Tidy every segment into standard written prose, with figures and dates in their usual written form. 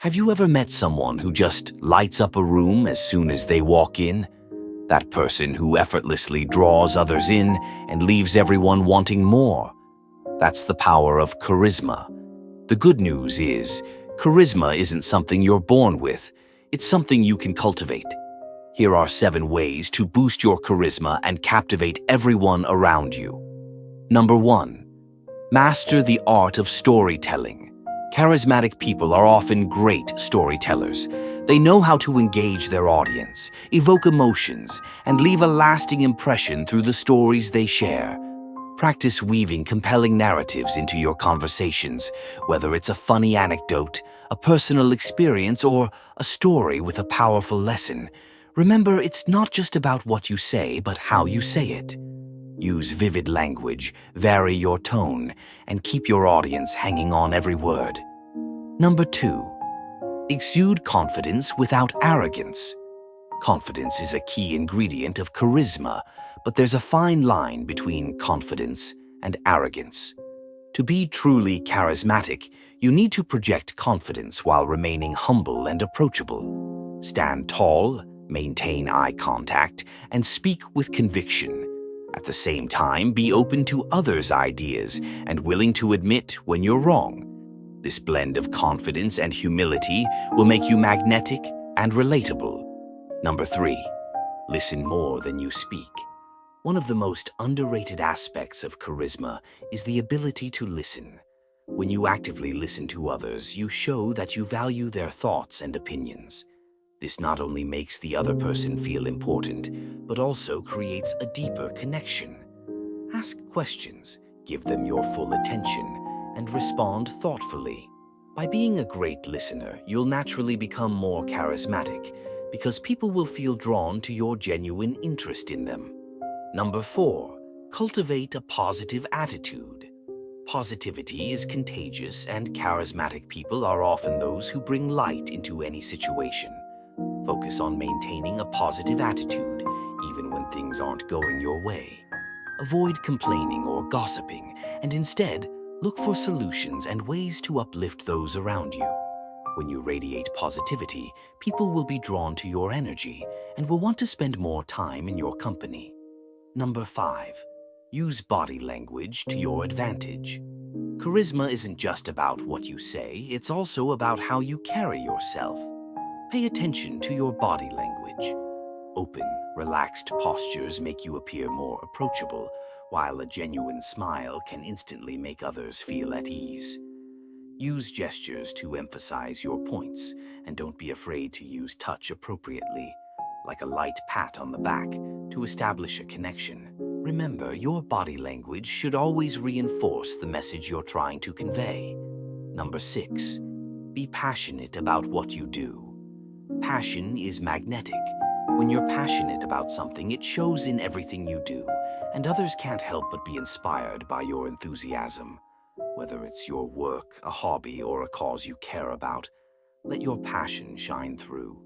Have you ever met someone who just lights up a room as soon as they walk in? That person who effortlessly draws others in and leaves everyone wanting more. That's the power of charisma. The good news is, charisma isn't something you're born with. It's something you can cultivate. Here are 7 ways to boost your charisma and captivate everyone around you. Number 1. Master the art of storytelling. Charismatic people are often great storytellers. They know how to engage their audience, evoke emotions, and leave a lasting impression through the stories they share. Practice weaving compelling narratives into your conversations, whether it's a funny anecdote, a personal experience, or a story with a powerful lesson. Remember, it's not just about what you say, but how you say it. Use vivid language, vary your tone, and keep your audience hanging on every word. Number 2. Exude confidence without arrogance. Confidence is a key ingredient of charisma, but there's a fine line between confidence and arrogance. To be truly charismatic, you need to project confidence while remaining humble and approachable. Stand tall, maintain eye contact, and speak with conviction. At the same time, be open to others' ideas and willing to admit when you're wrong. This blend of confidence and humility will make you magnetic and relatable. Number 3. Listen more than you speak. One of the most underrated aspects of charisma is the ability to listen. When you actively listen to others, you show that you value their thoughts and opinions. This not only makes the other person feel important, but also creates a deeper connection. Ask questions, give them your full attention, and respond thoughtfully. By being a great listener, you'll naturally become more charismatic because people will feel drawn to your genuine interest in them. Number 4. Cultivate a positive attitude. Positivity is contagious, and charismatic people are often those who bring light into any situation. Focus on maintaining a positive attitude, even when things aren't going your way. Avoid complaining or gossiping, and instead, look for solutions and ways to uplift those around you. When you radiate positivity, people will be drawn to your energy and will want to spend more time in your company. Number 5. Use body language to your advantage. Charisma isn't just about what you say, it's also about how you carry yourself. Pay attention to your body language. Open, relaxed postures make you appear more approachable, while a genuine smile can instantly make others feel at ease. Use gestures to emphasize your points, and don't be afraid to use touch appropriately, like a light pat on the back, to establish a connection. Remember, your body language should always reinforce the message you're trying to convey. Number 6. Be passionate about what you do. Passion is magnetic. When you're passionate about something, it shows in everything you do, and others can't help but be inspired by your enthusiasm. Whether it's your work, a hobby, or a cause you care about, let your passion shine through.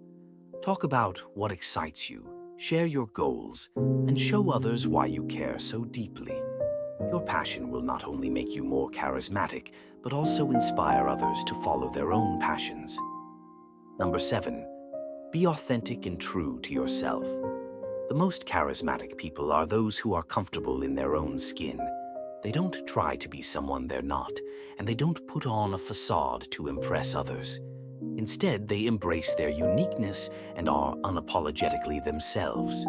Talk about what excites you, share your goals, and show others why you care so deeply. Your passion will not only make you more charismatic, but also inspire others to follow their own passions. Number 7. Be authentic and true to yourself. The most charismatic people are those who are comfortable in their own skin. They don't try to be someone they're not, and they don't put on a facade to impress others. Instead, they embrace their uniqueness and are unapologetically themselves.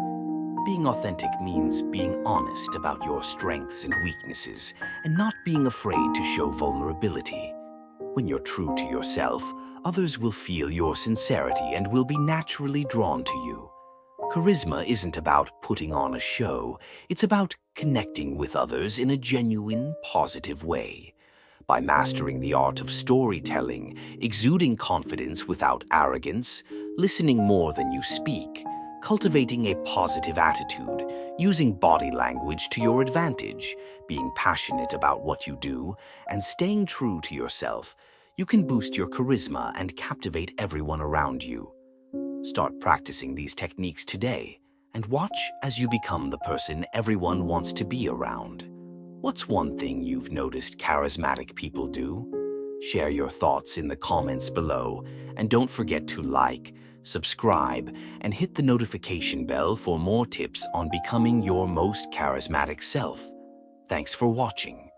Being authentic means being honest about your strengths and weaknesses, and not being afraid to show vulnerability. When you're true to yourself, others will feel your sincerity and will be naturally drawn to you. Charisma isn't about putting on a show, it's about connecting with others in a genuine, positive way. By mastering the art of storytelling, exuding confidence without arrogance, listening more than you speak, cultivating a positive attitude, using body language to your advantage, being passionate about what you do, and staying true to yourself, you can boost your charisma and captivate everyone around you. Start practicing these techniques today and watch as you become the person everyone wants to be around. What's one thing you've noticed charismatic people do? Share your thoughts in the comments below, and don't forget to like, subscribe, and hit the notification bell for more tips on becoming your most charismatic self. Thanks for watching.